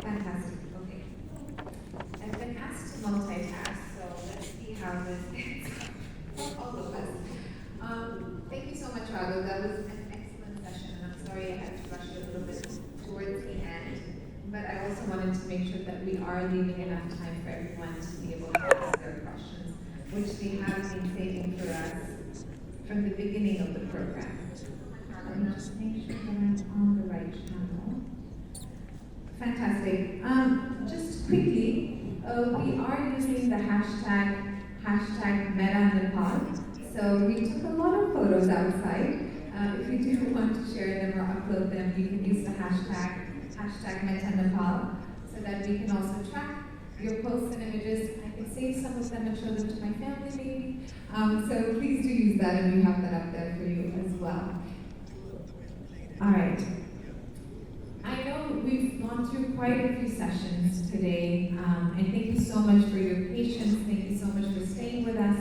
Fantastic. Okay. I've been asked to multitask, so let's see how this is for all of us. Thank you so much, Raghu. That was an excellent session, and I'm sorry I had to rush a little bit towards the end. But I also wanted to make sure that we are leaving enough time for everyone to be able to ask their questions, which they have been saving for us from the beginning of the program. Let me just make sure that I'm on the right channel. Fantastic. Just quickly, we are using the hashtag #MetaNepal. So we took a lot of photos outside. If you do want to share them or upload them, you can use the hashtag #MetaNepal so that we can also track your posts and images. I can save some of them and show them to my family maybe. So please do use that, and we have that up there for you as well. All right. I know we've gone through quite a few sessions today, and thank you so much for your patience. Thank you so much for staying with us.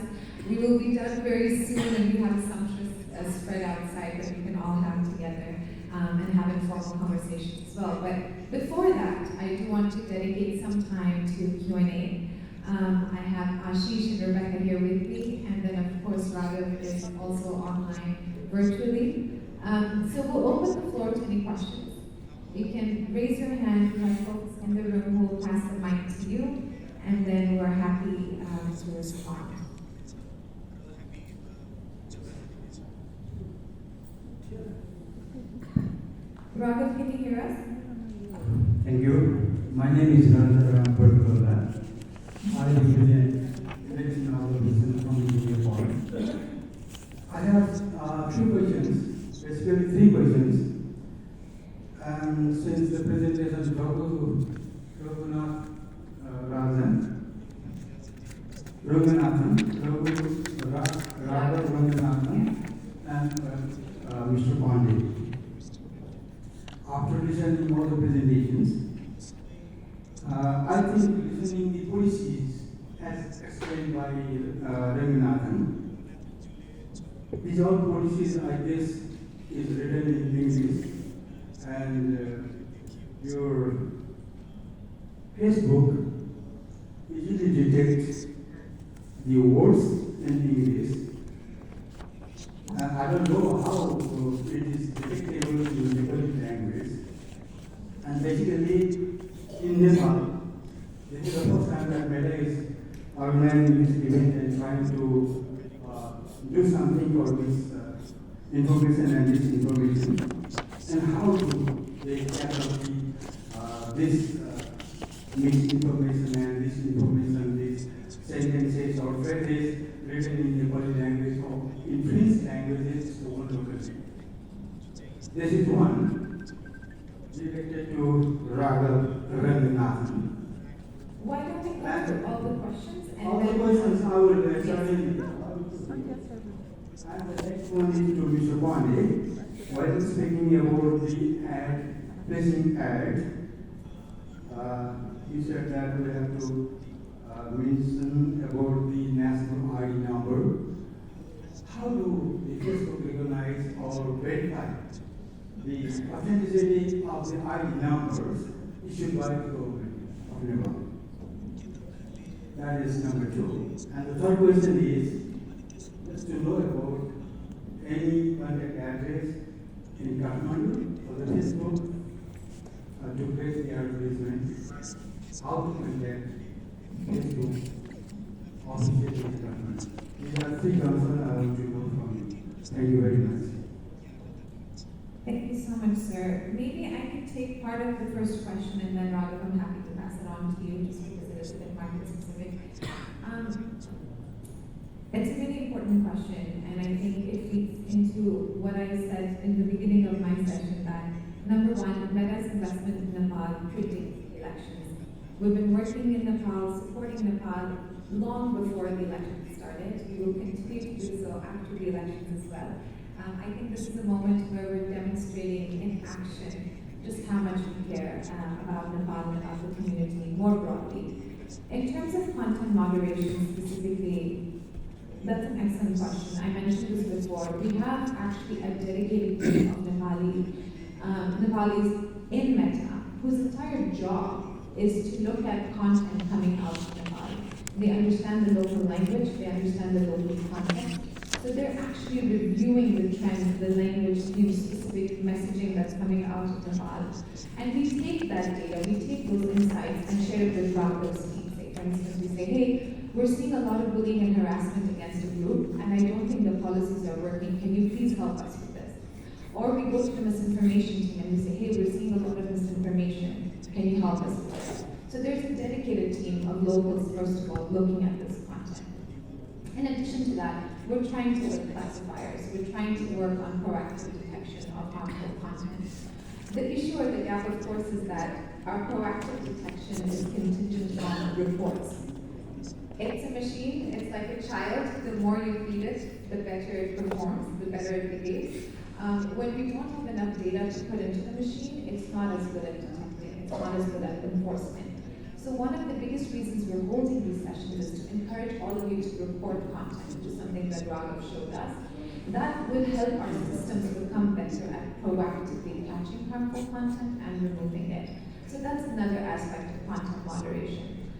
We will be done very soon, and we have a sumptuous spread outside that we can all have together and have informal conversations as well. But before that, I do want to dedicate some time to Q&A. I have Ashish and Rebecca here with me, and then of course Raghav is also online virtually. So we'll open the floor to any questions. You can raise your hand. We have folks in the room who will pass the mic to you, and then we're happy to respond. Raghav, can you hear us? Thank you. My name is Raghav Pergola. I represent election organization from India. I have two questions, basically three questions. And since the presentation of Raghunath Ranganathan and Mr. Pandey. After listening all the presentations, I think listening the policies as explained by Ranganathan, these all policies I guess is written in English, and your Facebook easily detects the words in English. I don't know how it is detectable in Nepali language. And basically, in Nepal, this is the first time that Meta is organizing this event and trying to do something for this information and disinformation. And how do they tackle this misinformation and disinformation, these sentences or phrases written in Nepali language or in French languages to one locality. This is one related to Raghav Ranganathan. Why don't we go through all the questions? And all then the questions I will certainly. And the next one is to Mr. Pandey. While speaking about the ad, placing ad, he said that we have to mention about the national ID number. How do the Facebook recognize or verify the authenticity of the ID numbers issued by the government of Nepal? That is number two. And the third question is just to know about any contact address in Kathmandu for the Facebook to place the advertisement. How to contact Facebook officially in Kathmandu. These are three concerns I want to know from you. Thank you very much. Thank you so much, sir. Maybe I could take part of the first question, and then Raghav, I'm happy to pass it on to you, just because it is a bit market specific. It's a really important question, and I think it feeds into what I said in the beginning of my session, that number one, Meta's investment in Nepal predicts elections. We've been working in Nepal, supporting Nepal long before the election started. We will continue to do so after the elections as well. I think this is a moment where we're demonstrating in action just how much we care about Nepal and about the community more broadly. In terms of content moderation specifically, that's an excellent question. I mentioned this before. We have actually a dedicated team of Nepalis in Meta, whose entire job is to look at content coming out of Nepal. They understand the local language, they understand the local context. So they're actually reviewing the trends, the language, specific messaging that's coming out of Nepal. And we take that data, we take those insights and share it with Raghav's team. Say, for instance, we say, hey, we're seeing a lot of bullying and harassment against a group, and I don't think the policies are working. Can you please help us with this? Or we go to the misinformation team and we say, hey, we're seeing a lot of misinformation. Can you help us with this? So there's a dedicated team of locals, first of all, looking at this content. In addition to that, we're trying to work classifiers. We're trying to work on proactive detection of harmful content. The issue or the gap, of course, is that our proactive detection is contingent on reports. It's a machine, it's like a child. The more you feed it, the better it performs, the better it behaves. When we don't have enough data to put into the machine, it's not as good at detecting, it's not as good at enforcement. So one of the biggest reasons we're holding these sessions is to encourage all of you to report content, which is something that Raghav showed us. That will help our systems become better at proactively catching harmful content and removing it. So that's another aspect of content moderation.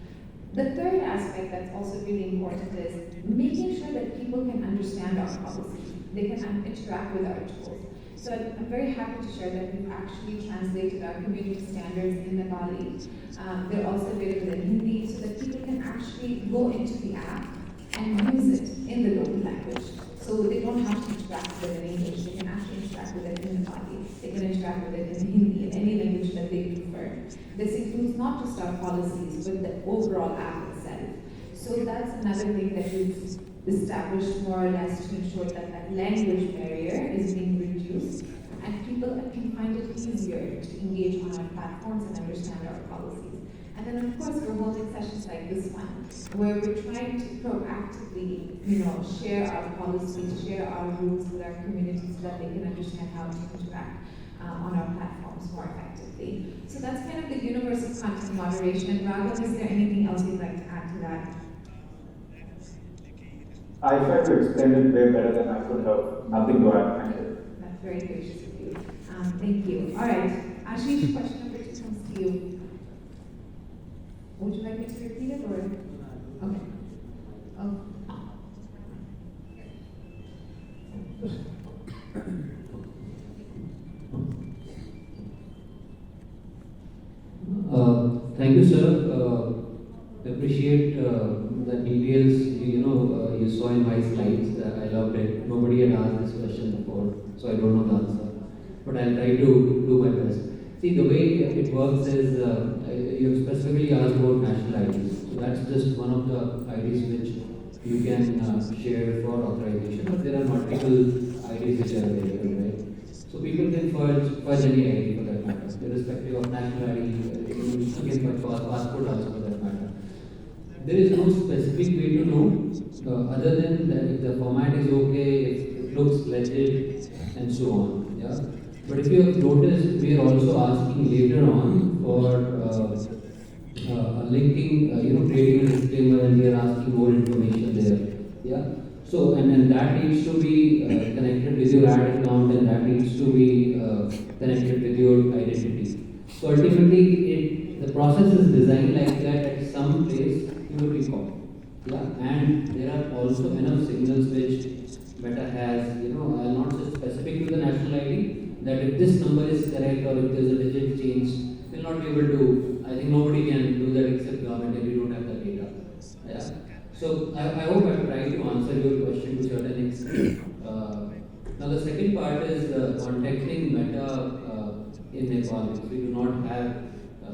The third aspect that's also really important is making sure that people can understand our policies. They can interact with our tools. So I'm very happy to share that we've actually translated our community standards in Nepali. They're also available in Hindi so that people can actually go into the app and use it in the local language. So they don't have to interact with it in English, they can actually interact with it in Nepali. They can interact with it in Hindi, in any language that they prefer. This includes not just our policies, but the overall app itself. So that's another thing that we've established more or less to ensure that that language barrier is being reduced and people can find it easier to engage on our platforms and understand our policies. And then of course we're holding sessions like this one where we're trying to proactively, share our policies, share our rules with our communities so that they can understand how to interact on our platforms more effectively. So that's kind of the universe of content moderation. And Raghav, is there anything else you'd like to add to that? I tried to explain it way better than I could have. Nothing to add. Thank you. That's very gracious of you. Thank you. All right. Ashish, question number 2 comes to you. Would you like me to repeat it or? Okay. Oh. Thank you, sir. Appreciate the details you saw in my slides. I loved it. Nobody had asked this question before, so I don't know the answer. But I'll try to do my best. See, the way it works is you specifically asked about national IDs. So that's just one of the IDs which you can share for authorization. But there are multiple IDs which are available, right? So people can fudge any ID for that matter, irrespective of national ID, again, for passport also for that matter. There is no specific way to know other than that if the format is okay, if it looks legit, and so on. Yeah. But if you have noticed, we are also asking later on for linking, creating a disclaimer, and we are asking more information there. Yeah. So and that needs to be connected with your ad account, and that needs to be connected with your identity. So ultimately, the process is designed like that. At some place, you will be caught. Yeah, and there are also enough signals which Meta has, not just specific to the national ID, that if this number is correct or if there's a digit change, we'll not be able to, I think nobody can do that except government if we don't have the data. Yeah. So I hope I've tried to answer your question to a certain extent. Now the second part is contacting Meta in Nepal, because we do not have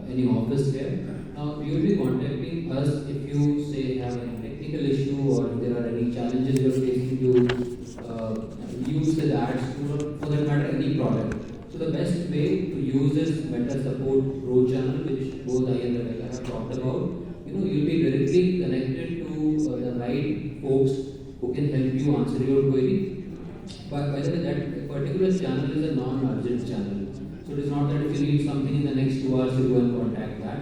any office here. Now you will be contacting us if you say have any technical issue or if there are any challenges you're facing to use the ads for that matter any product. So the best way to use is Meta Support Pro channel, which both I and Rebecca have talked out, you'll be directly connected to the right folks who can help you answer your query. By the way, that particular channel is a non-urgent channel. So it is not that if you need something in the next 2 hours, you go and contact that.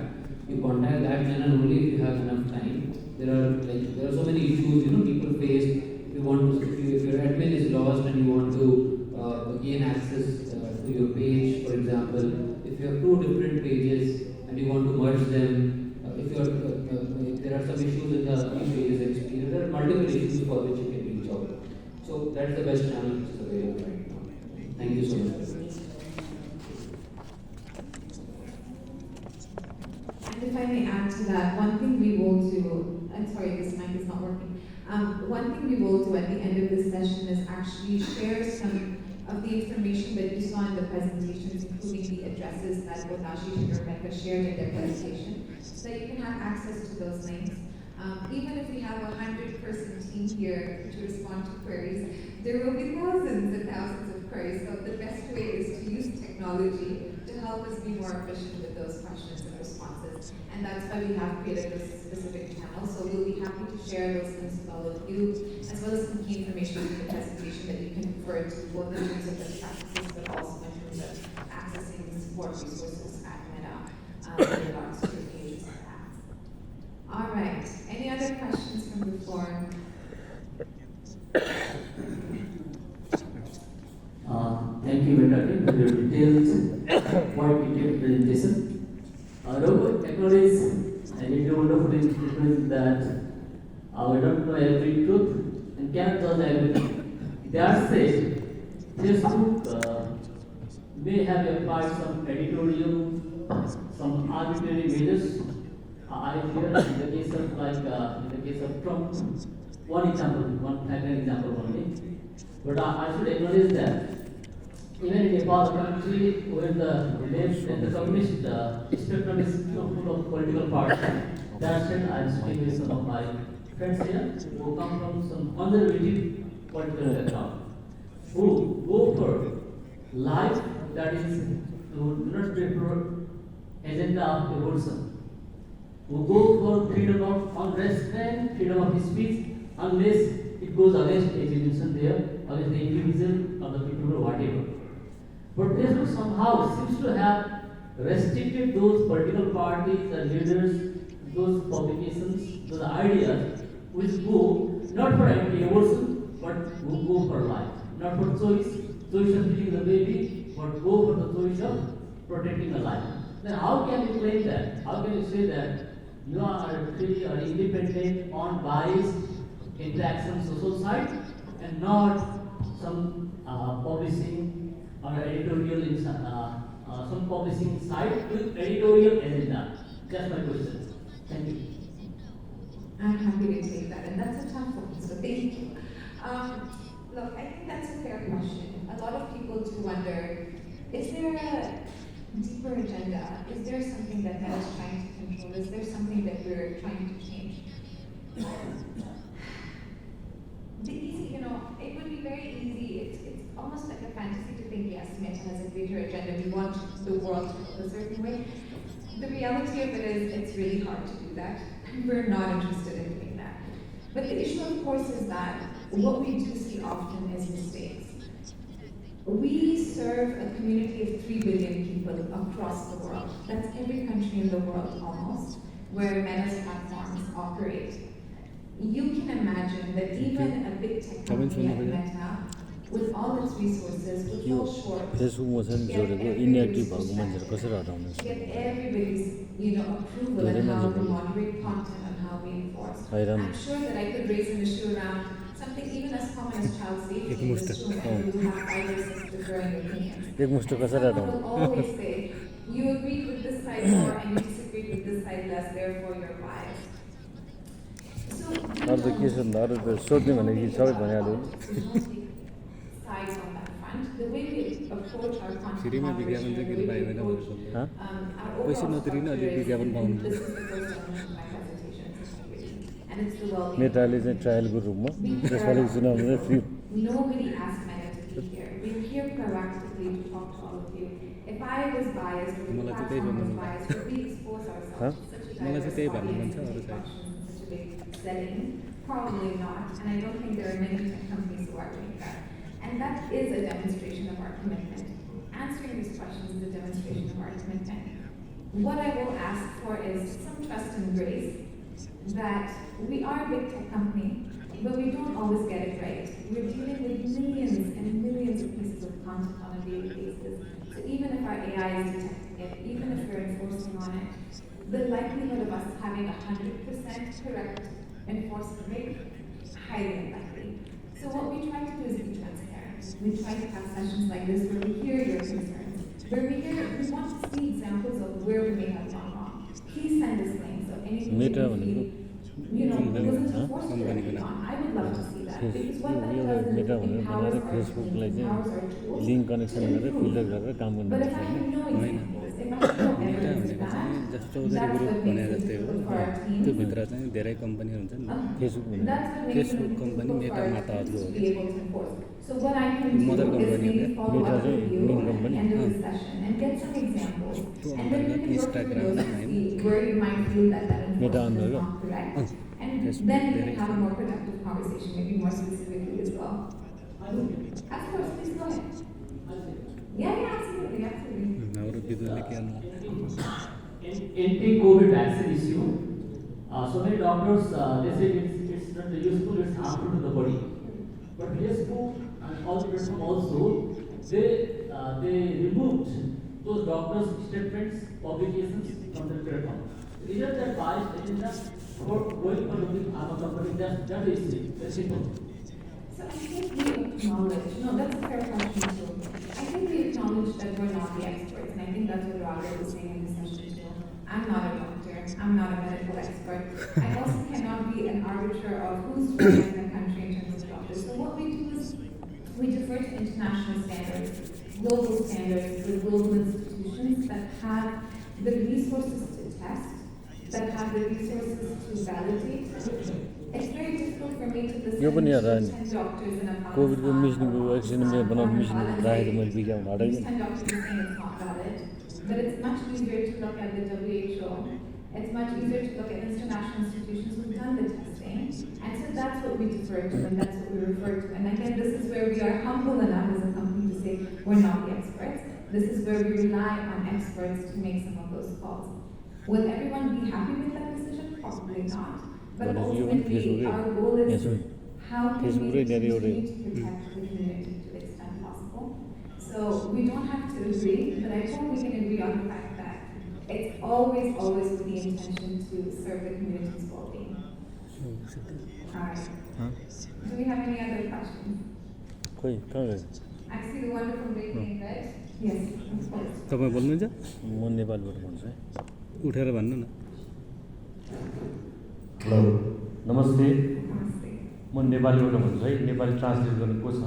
You contact that channel only if you have enough time. There are so many issues people face. If your admin is lost and you want to gain access to your page, for example, if you have two different pages and you want to merge them, if there are some issues in the e-pages experience, there are multiple issues for which you can reach out. So that's the best channel which is available right now. Thank you so much. And if I may add to that, one thing we will do, I'm sorry, this mic is not working. One thing we will do at the end of this session is actually share some of the information that you saw in the presentations, including the addresses that both Ashish and Rebecca shared in their presentation, so that you can have access to those links. Even if we have a 100-person team here to respond to queries, there will be thousands and thousands of queries. So the best way is to use technology to help us be more efficient with those questions and responses. And that's why we have created this specific channel. So we'll be happy to share those links with all of you, as well as some key information in the presentation that you can refer to, both in terms of best practices, but also in terms of accessing the support resources at Meta in regards to the pages and apps. All right. Any other questions from the floor? Thank you, Meta, for your detailed, quite detailed presentation. Robot technologies, and it is wonderful in that we don't know every truth and cannot judge everything. That said, Facebook may have applied some editorial, some arbitrary measures. I fear in the case of in the case of Trump, one flagrant example only. But I should acknowledge that even in Nepal country where the left and the communist spectrum is full of political parties, that said, I am speaking with some of my friends here who come from some conservative political background, who go for life that is to not prefer agenda of evolution, who go for freedom of unrestrained freedom of speech unless it goes against education there, against the individual or the people or whatever. But Facebook somehow seems to have restricted those political parties and leaders, those publications, those ideas which go not for anti-abortion, but who go for life. Not for choice of killing the baby, but go for the choice of protecting the life. Then how can you claim that? How can you say that you are free or independent, unbiased interaction social site and not some publishing or editorial some publishing site with editorial agenda? That's my question. Thank you. I'm happy to take that, and that's a tough one, so thank you. Look, I think that's a fair question. A lot of people do wonder, is there a deeper agenda? Is there something that Meta is trying to control? Is there something that we're trying to change? The easy, it would be very easy. It's almost like a fantasy to think, yes, Meta has a greater agenda. We want the world to look a certain way. The reality of it is, it's really hard to do that. We're not interested in doing that. But the issue, of course, is that what we do see often is mistakes. We serve a community of 3 billion people across the world. That's every country in the world almost, where Meta's platforms operate. You can imagine that even a big tech company like Meta, with all its resources, would fall short to get everybody's approval on how we moderate content and how we enforce. I'm sure that I could raise an issue around something even as common as child safety in this room, and we have 5 or 6 differing opinions. And someone will always say, you agreed with this side more and you disagreed with this side less, therefore you're biased. So sides on that front. The way we approach our content moderation, the way we approach our overall structure is, this is the first element of my presentation, and it's the well-being. Nobody asked Meta to be here. We're here proactively to talk to all of you. If I was biased or the platform was biased, would we expose ourselves to such a मलाई चाहिँ त्यही भन्नु मन छ, diverse अरू चाहिँ functions in such a big setting? Probably not, and I don't think there are many tech companies who are doing that. And that is a demonstration of our commitment. Answering these questions is a demonstration of our commitment. What I will ask for is some trust and grace that we are a big tech company, but we don't always get it right. We're dealing with millions and millions of pieces of content on a daily basis. So even if our AI is detecting it, even if we're enforcing on it, the likelihood of us having 100% correct enforcement rate is highly unlikely. So what we try to do is be transparent. We try to have sessions like this where we hear your concerns, where we want to see examples of where we may have gone wrong. Please send us links of anything that Meta you भनेको feel, wasn't enforced correctly on. I would love to see that, because what that does is Meta it भनेर empowers बनाएर our फेसबुकलाई teams, चाहिँ empowers our tools. Link connection गरेर filter गरेर काम गर्नु But पर्छ if I होइन have no होइन examples, if I have no Meta evidence भनेको of चाहिँ that, जस्तो चौधरी that's ग्रुप what भने makes it जस्तै हो difficult for our team. त्योभित्र चाहिँ धेरै कम्पनीहरू हुन्छन् नि फेसबुक भने That's what makes Facebook it company difficult for Meta our माताहरूको teams हो to be able to enforce. So what I can do Mother is company maybe हो follow मेटा up चाहिँ with you main at the company end of the session and get some examples. त्यो And then we अन्तर्गत can work through Instagram those to होइन see where you might feel that that Meta enforcement is अन्तर्गत not correct. And Facebook then we धेरै can have a more productive conversation, maybe more specifically as well. Of course, please go ahead. Yeah, absolutely, absolutely. हाम्रो विद्वानले के गर्नु In the COVID vaccine issue, so many doctors they say it's not useful, it's harmful to the body. But Facebook and all the platform also they removed those doctors' statements, publications from the platform. Is that biased agenda for going for the pharma company? That is it. That's simple. So I think we acknowledge, no, that's a fair question too. I think we acknowledge that we're not the experts, and I think that's what Raga was saying in the session too. I'm not a doctor, I'm not a medical expert. I also cannot be an arbiter of who's right in the country in terms of doctors. So what we do is we defer to international standards, global standards, with global institutions that have the resources to test, that have the resources to validate. It's very difficult for me to listen यो पनि हेर to 10 doctors in a कोभिडको मिसिनको accident बनाउने मिसिन राखेको मैले विज्ञापन हटाइ These 10 doctors are saying it's not valid, but it's much easier to look at the WHO. It's much easier to look at international institutions who've done the testing. And so that's what we defer to, and that's what we refer to. And again, this is where we are humble enough as a company to say we're not the experts. This is where we rely on experts to make some of those calls. Will everyone be happy with that decision? Probably not. But But you want ultimately, Facebook, our goal is yes, sir. how can Facebook we maybe continue already. to protect the community to the extent possible. So we don't have to agree, but I hope we can agree on the fact that it's always with the intention to serve the community's well-being. Alright. Do we have any other questions? खोइ कहाँ गयो I see the wonderful lady in red. Yes, of course. तपाईँ बोल्नुहुन्छ म नेपालबाट भन्छु है उठेर भन्नु न हेलो नमस्ते Namaste. म नेपालीबाट भन्छु है नेपाली ट्रान्सलेट गर्नु को छ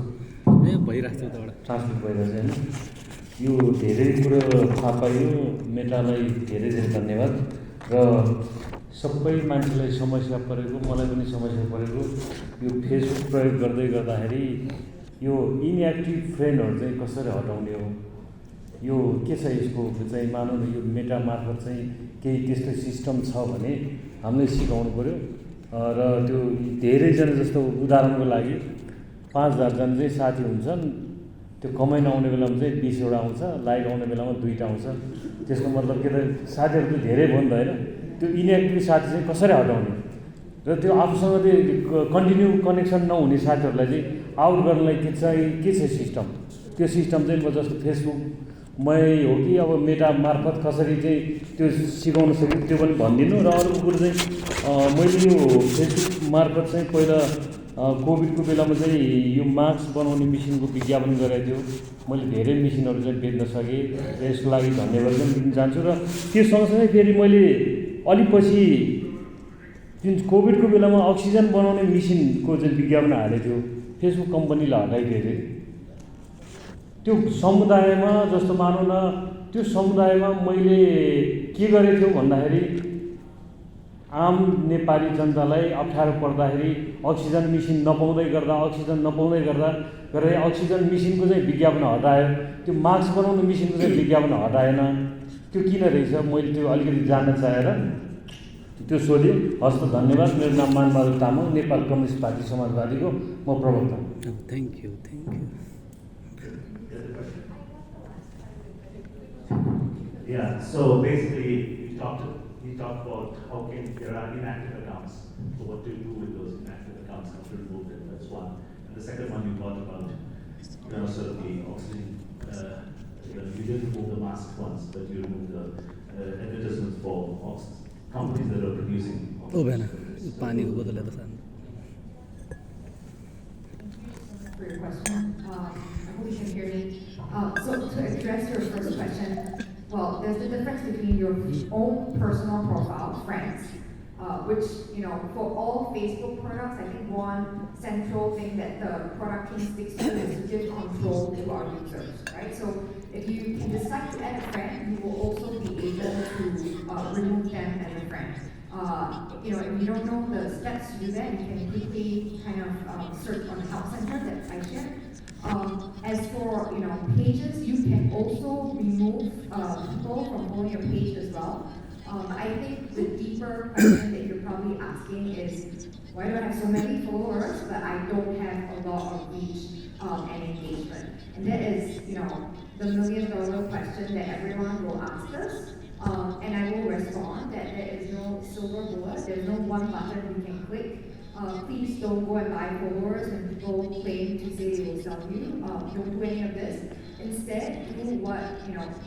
ए भइरहेको छ उताबाट ट्रान्सलेट भइरहेको छ होइन यो धेरै कुरो थाहा पाइयो मेटालाई धेरै धेरै धन्यवाद र सबै मान्छेलाई समस्या परेको मलाई पनि समस्या परेको यो फेसबुक प्रयोग गर्दै गर्दाखेरि यो इनएक्टिभ फ्रेन्डहरू चाहिँ कसरी हटाउने हो यो के छ यसको चाहिँ मानौँ न यो मेटा मार्फत चाहिँ केही त्यस्तो सिस्टम छ भने हामीले सिकाउनु पऱ्यो र त्यो धेरैजना जस्तो उदाहरणको लागि 5000 जना चाहिँ साथी हुन्छन् त्यो कमाइन आउने बेलामा चाहिँ 20 वटा आउँछ लाइक आउने बेलामा 2टा आउँछ त्यसको मतलब के त साथीहरू त धेरै भयो नि त होइन त्यो इनएक्टिभ साथी चाहिँ कसरी हटाउने र त्यो आफूसँग त्यो कन्टिन्यू कनेक्सन नहुने साथीहरूलाई चाहिँ आउट गर्नलाई के छ सिस्टम त्यो सिस्टम चाहिँ म जस्तो फेसबुकमै हो कि अब मेटा मार्फत कसरी चाहिँ त्यो सिकाउन सक्यो त्यो पनि भनिदिनु र अर्को कुरो चाहिँ मैले यो फेसबुक मार्फत चाहिँ पहिला कोभिडको बेलामा चाहिँ यो मास्क बनाउने मेसिनको विज्ञापन गरेको थियो मैले धेरै मेसिनहरू चाहिँ बेच्न सकेँ र यसको लागि धन्यवाद पनि दिन चाहन्छु र त्यो सँगसँगै फेरि मैले अलि पछि जुन कोभिडको बेलामा अक्सिजन बनाउने मेसिनको चाहिँ विज्ञापन हालेको थियो फेसबुक कम्पनीले हटाइदियो अरे त्यो समुदायमा जस्तो मानौँ न त्यो समुदायमा मैले के गरेको थियो भन्दाखेरि आम नेपाली जनतालाई अप्ठ्यारो पर्दाखेरि अक्सिजन मेसिन नपाउँदै गर्दा गरेर अक्सिजन मेसिनको चाहिँ विज्ञापन हटायो त्यो मास्क बनाउने मेसिनको चाहिँ विज्ञापन हटाएन त्यो किन रहेछ मैले त्यो अलिकति जान्न चाहेर त्यो सोधेँ। हस् त धन्यवाद। मेरो नाम मानबहादुर तामाङ, नेपाल कम्युनिस्ट पार्टी समाजवादीको म प्रवक्ता। Thank you. Yeah, so basically, he talked about how there are inactive accounts. So what do you do with those inactive accounts? How to remove them? That's one. And the second one you talked about, sort of the oxygen. You didn't remove the mask ones, but you removed the advertisements for companies that are producing oxygen. पानीको बोतल यता सानो। For your question, I hope you can hear me. So to address your first question, well, there's the difference between your own personal profile, friends, which, for all Facebook products, I think one central thing that the product team sticks to is to give control to our users, right? So if you can decide to add a friend, you will also be able to remove them as a friend. If you don't know the steps to do that, you can quickly kind of search on the help center that I shared. As for pages, you can also remove people from following your page as well. I think the deeper question that you're probably asking is, why do I have so many followers but I don't have a lot of reach and engagement? And that is, the million-dollar question that everyone will ask us. And I will respond that there is no silver bullet, there's no one button we can click. Please don't go and buy followers when people claim to say they will sell you. Don't do any of this. Instead, do what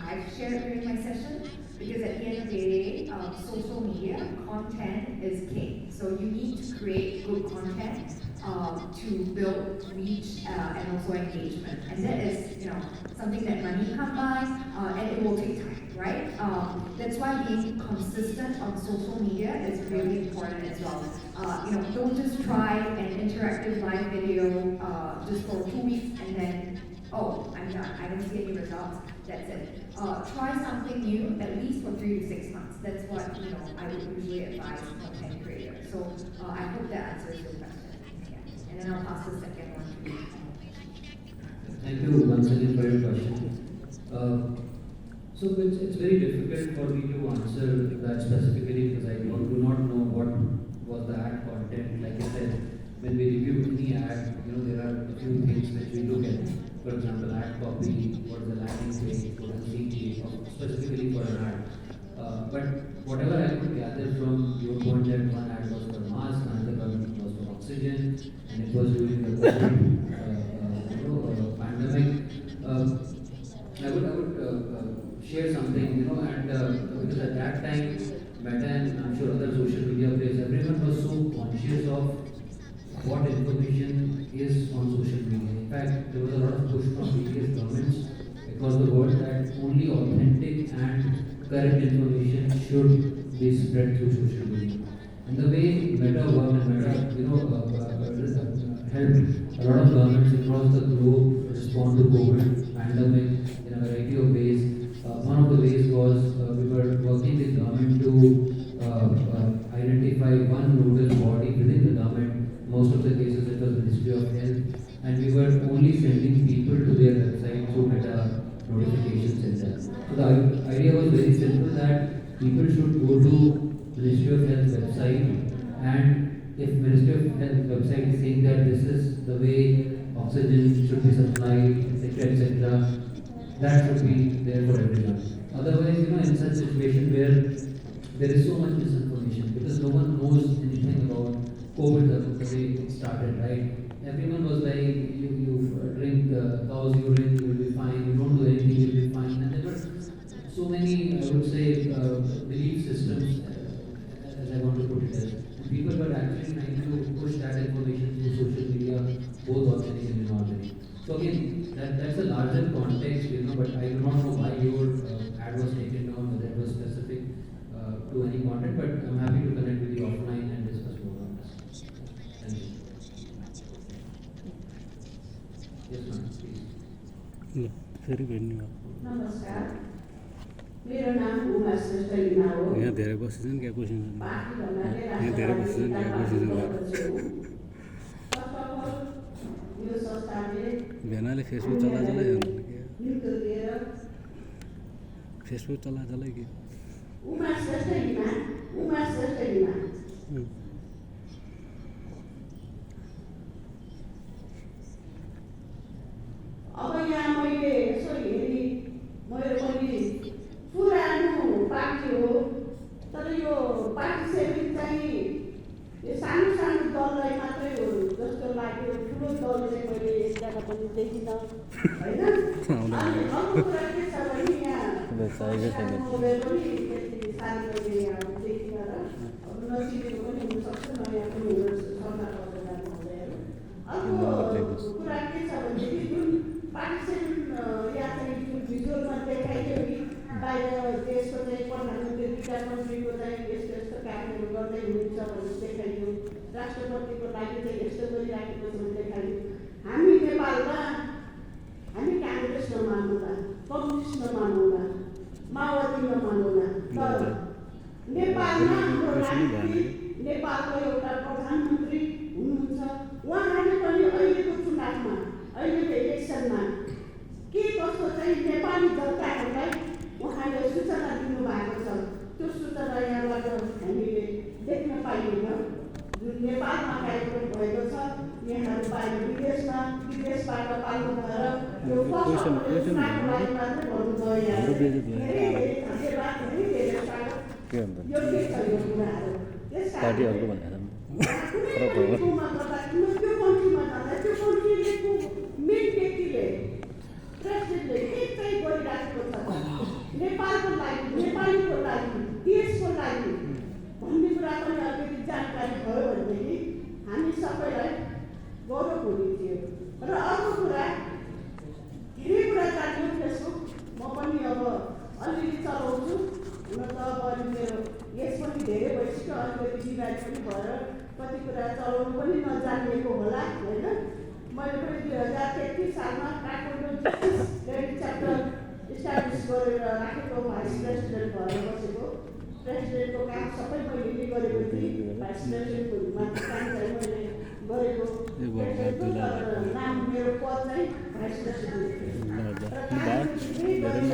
I've shared during my session, because at the end of the day, social media content is king. So you need to create good content to build reach and also engagement. And that is something that money can't buy, and it will take time, right? That's why being consistent on social media is really important as well. Don't just try an interactive live video just for 2 weeks and then, oh, I'm done. I don't see any results. That's it. Try something new at least for 3 to 6 months. That's what I would usually advise content creators. So I hope that answers your question. Yeah. And then I'll pass the second one to you. Thank you once again for your question. So it's very difficult for me to answer that specifically because I do not know what was the ad content. Like I said, when we review any ad, there are a few things which we look at. For example, ad copy, what is the landing page, what is the CTA, specifically for an ad. But whatever I could gather from your point that one ad was for mask, another one was for oxygen, and it was during the COVID pandemic. I would share something, and because at that time, Meta and I'm sure other social media players, everyone was so conscious of what information is on social media. In fact, there was a lot of push from various governments across the world that only authentic and correct information should be spread through social media. And the way Meta worked and Meta, helped a lot of governments across the globe respond to COVID pandemic in a variety of ways. One of the ways was we were working with government to identify one nodal body within the government. Most of the cases it was Ministry of Health, and we were only sending people to their website through Meta notification center. So the idea was very simple that people should go to Ministry of Health website, and if Ministry of Health website is saying that this is the way oxygen should be supplied, etc., that should be there for everyone. Otherwise, in such situation where there is so much misinformation because no one knows anything about COVID the way it started, right? Everyone was like, you drink cow's urine, you will be fine. You don't do anything, you will be fine. And there were so many, I would say, belief systems, as I want to put it as. People were actually trying to push that information through social media, both organic and inorganic. So again, that's a larger context, but I do not know why your ad was taken down, whether it was specific to any content, but I'm happy to connect with you offline and discuss more on this. Thank you. Yes, ma'am, please. फेरि भेट्नु नमस्कार, मेरो नाम उमा श्रेष्ठ लिना हो। यहाँ धेरै बसिन्छन् क्या क्वेसन यहाँ धेरै बसिन्छन् क्या क्वेसन यो संस्थाले भेनाले फेसबुक चला के फेसबुक चला के उमा श्रेष्ठ हिमा उमा श्रेष्ठ हिमा अब यहाँ मैले यसो हेरी मेरो पनि पुरानो पार्टी हो तर यो पार्टी सेभिङ चाहिँ यो सानो सानो दललाई मात्रै हो जस्तो लाग्यो ठुलो दल चाहिँ मैले एकजना पनि देखिनँ होइन अनि अर्को कुरा के छ भने यहाँ मोबाइल पनि त्यति सानो मैले यहाँ देखिनँ र अब नचिनेको पनि हुनसक्छ नयाँ पनि हुन सक्दा महोदयहरू अर्को कुरा के छ भनेदेखि जुन पार्टिसिपेन्ट या चाहिँ जुन भिजुअलमा देखाइयो कि बाहिर देशको चाहिँ प्रधानमन्त्री विकास मन्त्रीको चाहिँ यस्तो यस्तो कार्यहरू गर्दै हुनुहुन्छ भनेर देखाइयो राष्ट्रपतिको लागि चाहिँ यस्तो गरिराखेको छ भने देखाइयो हामी नेपालमा हामी काङ्ग्रेस नमानौँला कम्युनिस्ट नमानौँला माओवादी नमानौँला तर नेपालमा हाम्रो राष्ट्रपति नेपालको एउटा प्रधानमन्त्री हुनुहुन्छ उहाँहरूले पनि अहिलेको चुनावमा अहिलेको इलेक्सनमा के कस्तो चाहिँ नेपाली जनताहरूलाई उहाँले सूचना दिनुभएको छ त्यो सूचना यहाँबाट हामीले देख्न पाइएन जुन नेपालमा कार्यक्रम भएको छ यहाँहरू बाहिर विदेशबाट पाल्नु भएर यो चुनावको लागि मात्रै भन्नुभयो यहाँ धेरै धेरै धन्यवाद धेरै स्वागत योग्य छ यो कुराहरू त्यस कारण कुनै ठाउँमा गर्दा त्यो कन्ट्रीमा जाँदा त्यो कन्ट्रीको मेन व्यक्तिले प्रेसिडेन्टले के चाहिँ गरिराखेको छ नेपालको लागि नेपालीको लागि देशको लागि भन्ने कुरा पनि अलिकति जानकारी भयो भनेदेखि हामी सबैलाई गौरव हुने थियो र अर्को कुरा धेरै कुरा जान्यो फेसबुक म पनि अब अलिअलि चलाउँछु हुन त अब अहिले मेरो यस पनि धेरै भइसक्यो अलिकति बिमारी पनि भएर कति कुरा चलाउनु पनि नजानिएको होला होइन मैले पनि 2033 सालमा काठमाडौँ लेडी च्याप्टर इस्टाब्लिस गरेर राखेको भाइस प्रेसिडेन्ट भएर बसेको प्रेसिडेन्टको काम सबै मैले नै गरेको थिएँ भाइस प्रेसिडेन्टको मात्र काम चाहिँ मैले गरेको नाम मेरो पद चाहिँ भाइस प्रेसिडेन्ट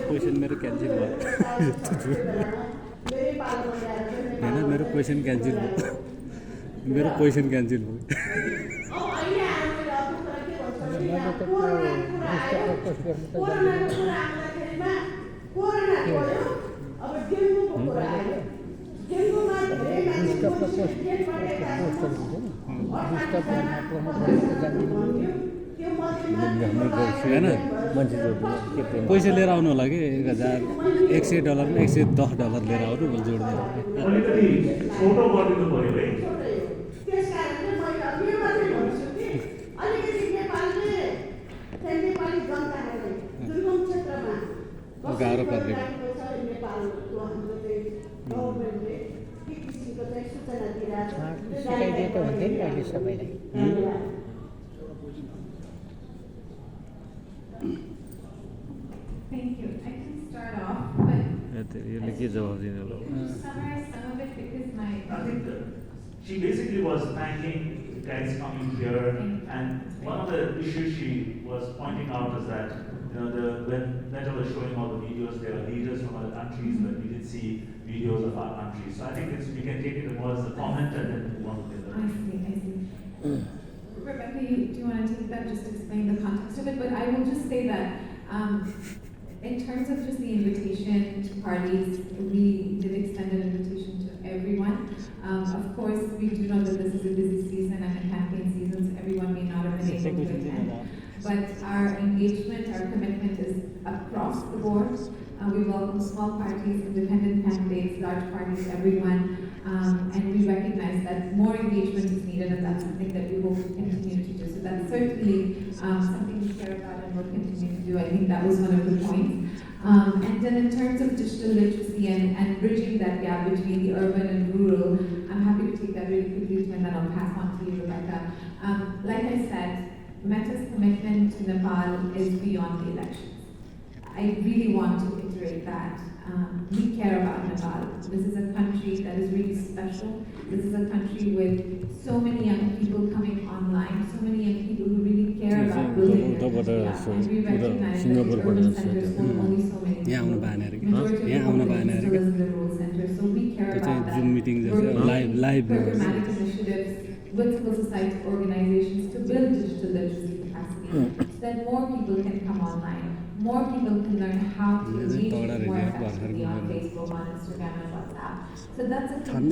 क्वेसन मेरो क्यान्सल भयो मेरै पालोमा ल्याएर होइन मेरो क्वेसन क्यान्सल भयो मेरो क्वेसन क्यान्सल भयो अब डेङ्गुको कुरा आयो डेङ्गुमा धेरै मान्छे पैसा लिएर आउनु होला कि $1,000 $110 लिएर आउनु मैले जोड्दैन अलिकति छोटो गरिदिनु पऱ्यो है त्यस कारणले मैले यो मात्रै भन्छु कि अलिकति नेपाली जनताहरूले दुर्गम क्षेत्रमा गाह्रो पर्ने नेपालको हाम्रो चाहिँ गभर्मेन्टले के किसिमको चाहिँ सूचना सिकाइदिएको हुन्थ्यो नि अहिले सबैलाई Thank you. I can start off, but यसले के जवाब दिनु होला summarize some of it because I think that she basically was thanking the guys coming here, and one of the issues she was pointing out is that when Meta was showing all the videos, there are leaders from other countries, but we didn't see videos of our country. So I think we can take it more as a comment and then move on to the other. I see. Rebecca, do you want to take that just to explain the context of it? But I will just say that in terms of just the invitation to parties, we did extend an invitation to everyone. Of course, we do know that this is a busy season and a campaign season, so everyone may not have been able to attend. But our engagement, our commitment is across the board. We welcome small parties, independent candidates, large parties, everyone. And we recognize that more engagement is needed, and that's something that we will continue to do. So that's certainly something we care about and will continue to do. I think that was one of the points. And then in terms of digital literacy and bridging that gap between the urban and rural, I'm happy to take that really quickly, and then I'll pass on to you, Rebecca. Like I said, Meta's commitment to Nepal is beyond the elections. I really want to iterate that. We care about Nepal. This is a country that is really special. This is a country with so many young people coming online, so many young people who really care about building their country up. And we recognize that the urban centers hold only so many people. यहाँ आउनु पाएन अरे कि? Majority of यहाँ the आउनु पाएन अरे कि? population still is in the rural centers. we care त्यो about चाहिँ that. जुम मिटिङ We're जस्तो building live programmatic initiatives with civil society organizations to build digital literacy capacity so that more people can come online, more people can learn how to engage more effectively on Facebook, on Instagram, and WhatsApp. So that's a